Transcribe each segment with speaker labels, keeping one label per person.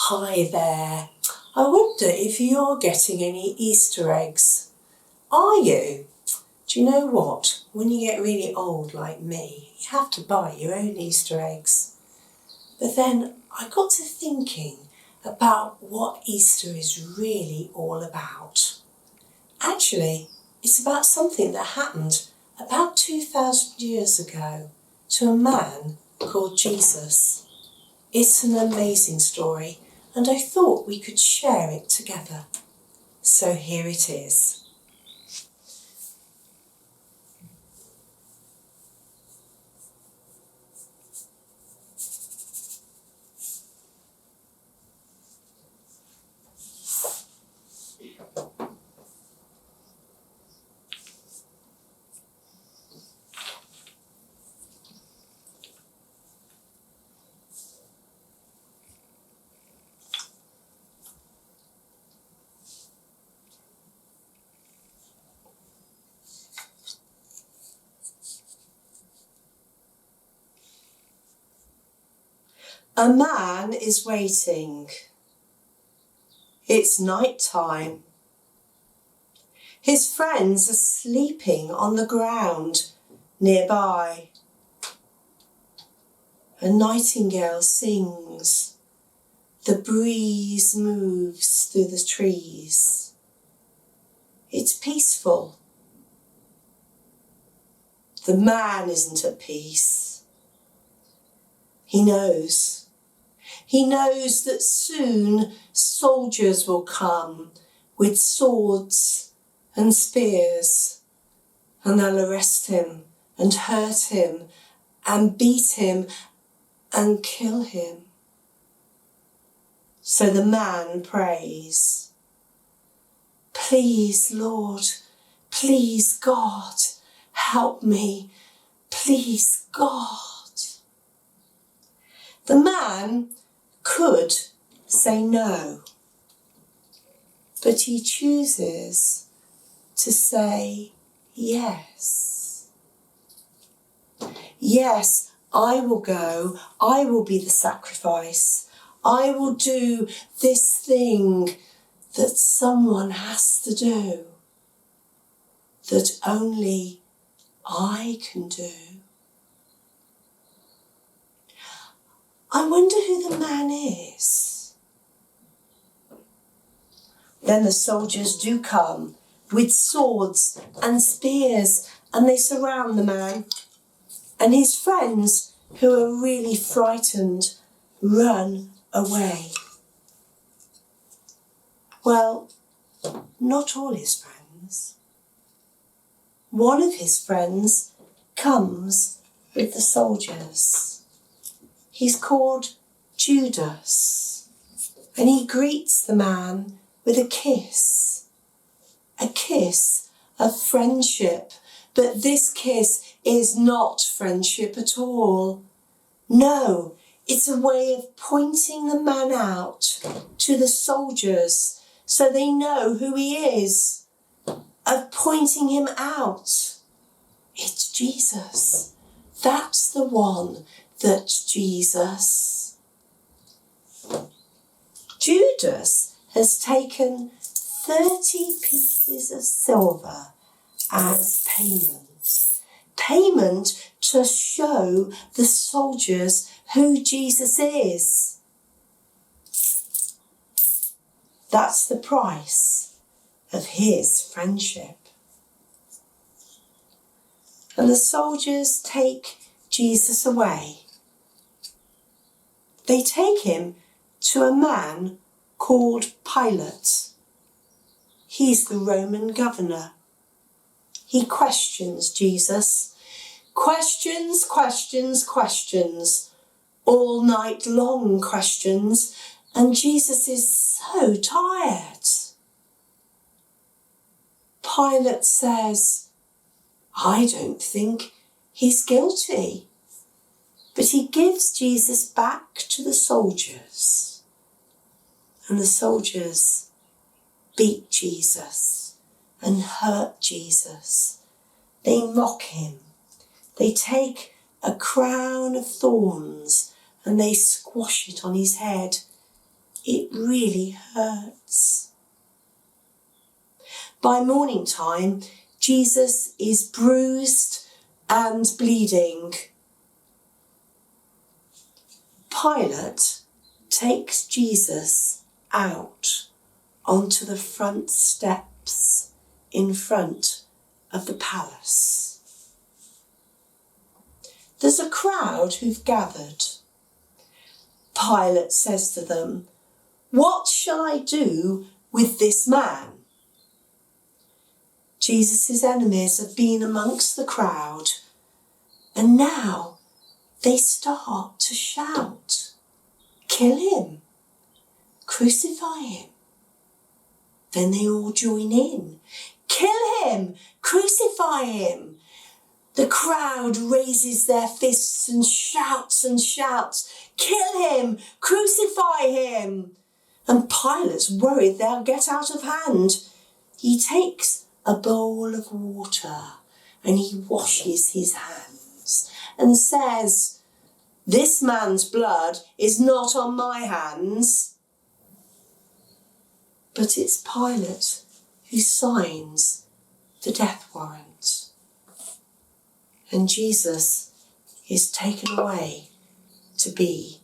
Speaker 1: Hi there. I wonder if you're getting any Easter eggs. Are you? Do you know what? When you get really old like me, you have to buy your own Easter eggs. But then I got to thinking about what Easter is really all about. Actually, it's about something that happened about 2,000 years ago to a man called Jesus. It's an amazing story, and I thought we could share it together. So here it is. A man is waiting. It's night time. His friends are sleeping on the ground nearby. A nightingale sings. The breeze moves through the trees. It's peaceful. The man isn't at peace. He knows. He knows that soon soldiers will come with swords and spears, and they'll arrest him and hurt him and beat him and kill him. So the man prays, "Please, Lord, please, God, help me, please, God." The man could say no, but he chooses to say yes. Yes, I will go. I will be the sacrifice. I will do this thing that someone has to do, that only I can do. I wonder who the man is. Then the soldiers do come with swords and spears, and they surround the man, and his friends, who are really frightened, run away. Well, not all his friends. One of his friends comes with the soldiers. He's called Judas, and he greets the man with a kiss of friendship. But this kiss is not friendship at all. No, it's a way of pointing the man out to the soldiers so they know who he is, of pointing him out. It's Jesus. That's the one. That's Jesus. Judas has taken 30 pieces of silver as payment to show the soldiers who Jesus is. That's the price of his friendship. And the soldiers take Jesus away. They take him to a man called Pilate. He's the Roman governor. He questions Jesus. Questions, all night long questions, and Jesus is so tired. Pilate says, "I don't think he's guilty." But he gives Jesus back to the soldiers, and the soldiers beat Jesus and hurt Jesus. They mock him. They take a crown of thorns and they squash it on his head. it really hurts. By morning time, Jesus is bruised and bleeding. Pilate takes Jesus out onto the front steps in front of the palace. There's a crowd who've gathered. Pilate says to them, "What shall I do with this man?" Jesus' enemies have been amongst the crowd, and now they start to shout, "Kill him, crucify him." Then they all join in, "Kill him, crucify him." The crowd raises their fists and shouts, "Kill him, crucify him." And Pilate's worried they'll get out of hand. He takes a bowl of water and he washes his hands and says, "This man's blood is not on my hands." But it's Pilate who signs the death warrant. And Jesus is taken away to be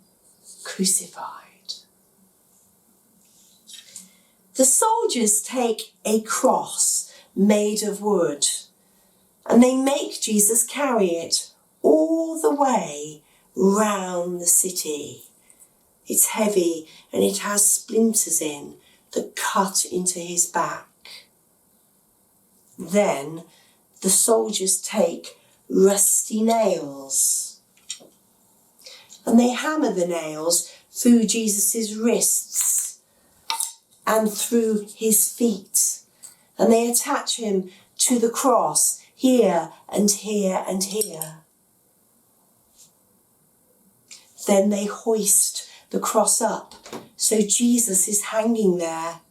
Speaker 1: crucified. The soldiers take a cross made of wood, and they make Jesus carry it all the way round the city. It's heavy and it has splinters in that cut into his back. Then the soldiers take rusty nails and they hammer the nails through Jesus' wrists and through his feet. And they attach him to the cross here and here and here. Then they hoist the cross up so Jesus is hanging there.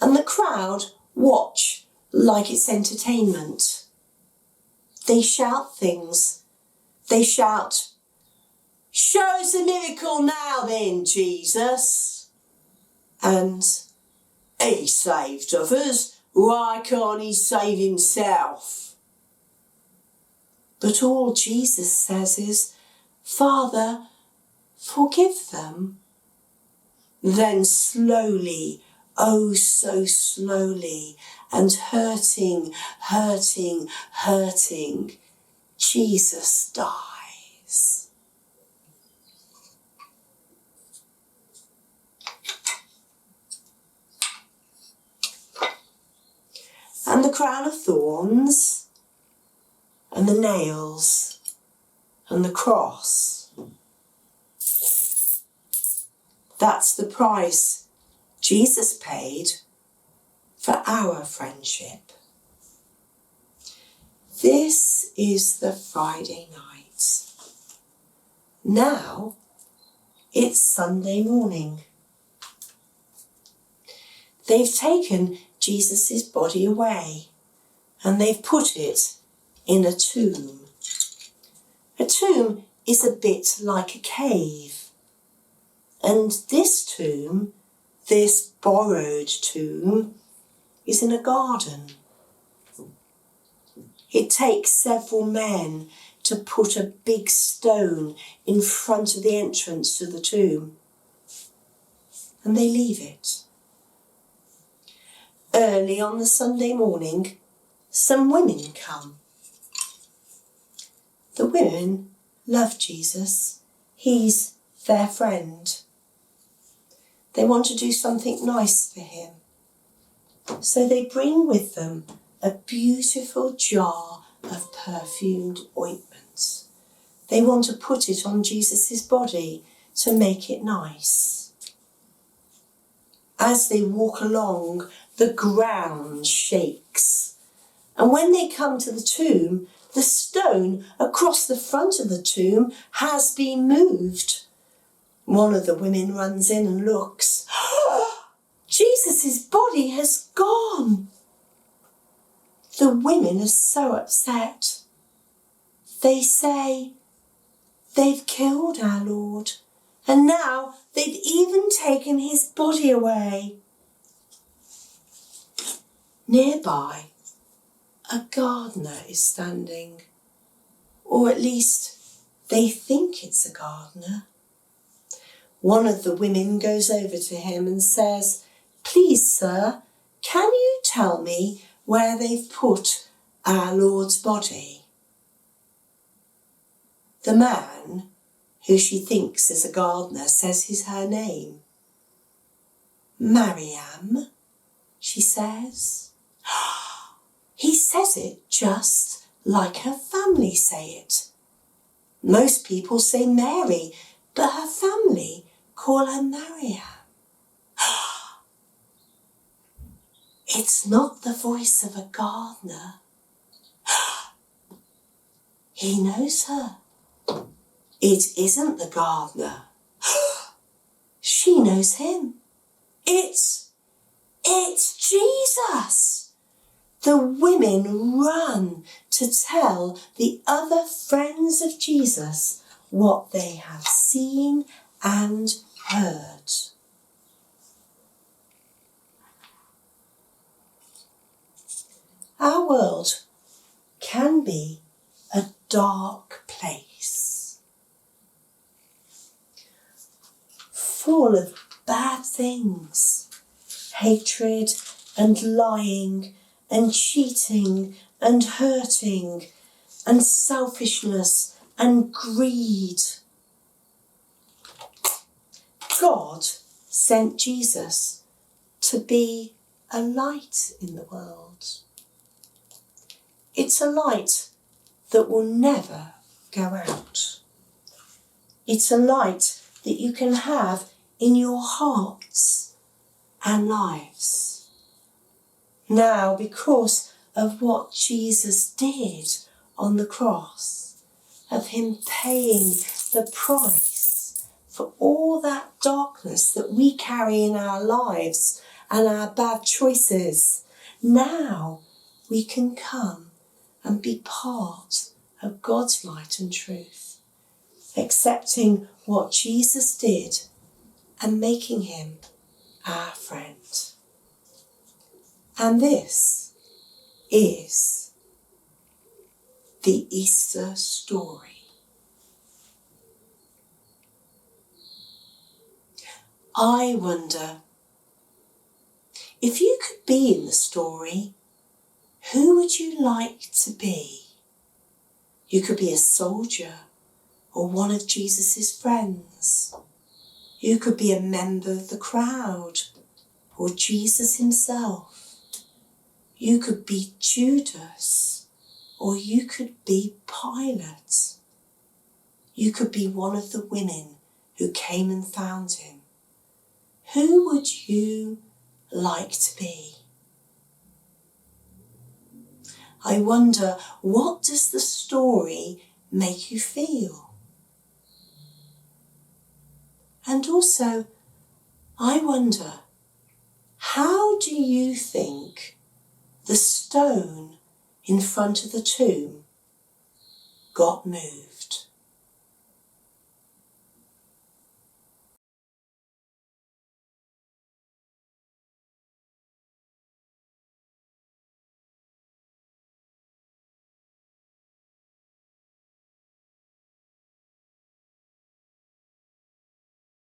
Speaker 1: And the crowd watch like it's entertainment. They shout things. They shout, "Show us a miracle now then, Jesus." And, "He saved others, why can't he save himself?" But all Jesus says is, "Father, forgive them." Then slowly, oh so slowly, and hurting, Jesus dies. And the crown of thorns, and the nails, and the cross. That's the price Jesus paid for our friendship. This is the Friday night. Now it's Sunday morning. They've taken Jesus' body away and they've put it in a tomb. A tomb is a bit like a cave. And this tomb, this borrowed tomb, is in a garden. It takes several men to put a big stone in front of the entrance to the tomb. And they leave it. Early on the Sunday morning, some women come. The women love Jesus. He's their friend. They want to do something nice for him. So they bring with them a beautiful jar of perfumed ointment. They want to put it on Jesus' body to make it nice. As they walk along, the ground shakes. And when they come to the tomb, the stone across the front of the tomb has been moved. One of the women runs in and looks. Jesus' body has gone. The women are so upset. They say, "They've killed our Lord And now they've even taken his body away. Nearby, a gardener is standing, or at least they think it's a gardener. One of the women goes over to him and says, "Please, sir, can you tell me where they've put our Lord's body?" The man, who she thinks is a gardener, says her name. "Mariam," she says. He says it just like her family say it. Most people say Mary, but her family call her Mariam. It's not the voice of a gardener. He knows her. It isn't the gardener. She knows him. It's Jesus. The women run to tell the other friends of Jesus what they have seen and heard. Our world can be a dark place, full of bad things, hatred and lying and cheating and hurting and selfishness and greed. God sent Jesus to be a light in the world. It's a light that will never go out. It's a light that you can have in your hearts and lives. Now, because of what Jesus did on the cross, of him paying the price for all that darkness that we carry in our lives and our bad choices, now we can come and be part of God's light and truth, accepting what Jesus did and making him our friend. And this is the Easter story. I wonder, if you could be in the story, who would you like to be? You could be a soldier or one of Jesus' friends. You could be a member of the crowd or Jesus himself. You could be Judas, or you could be Pilate. You could be one of the women who came and found him. Who would you like to be? I wonder, what does the story make you feel? And also, I wonder, how do you think the stone in front of the tomb got moved?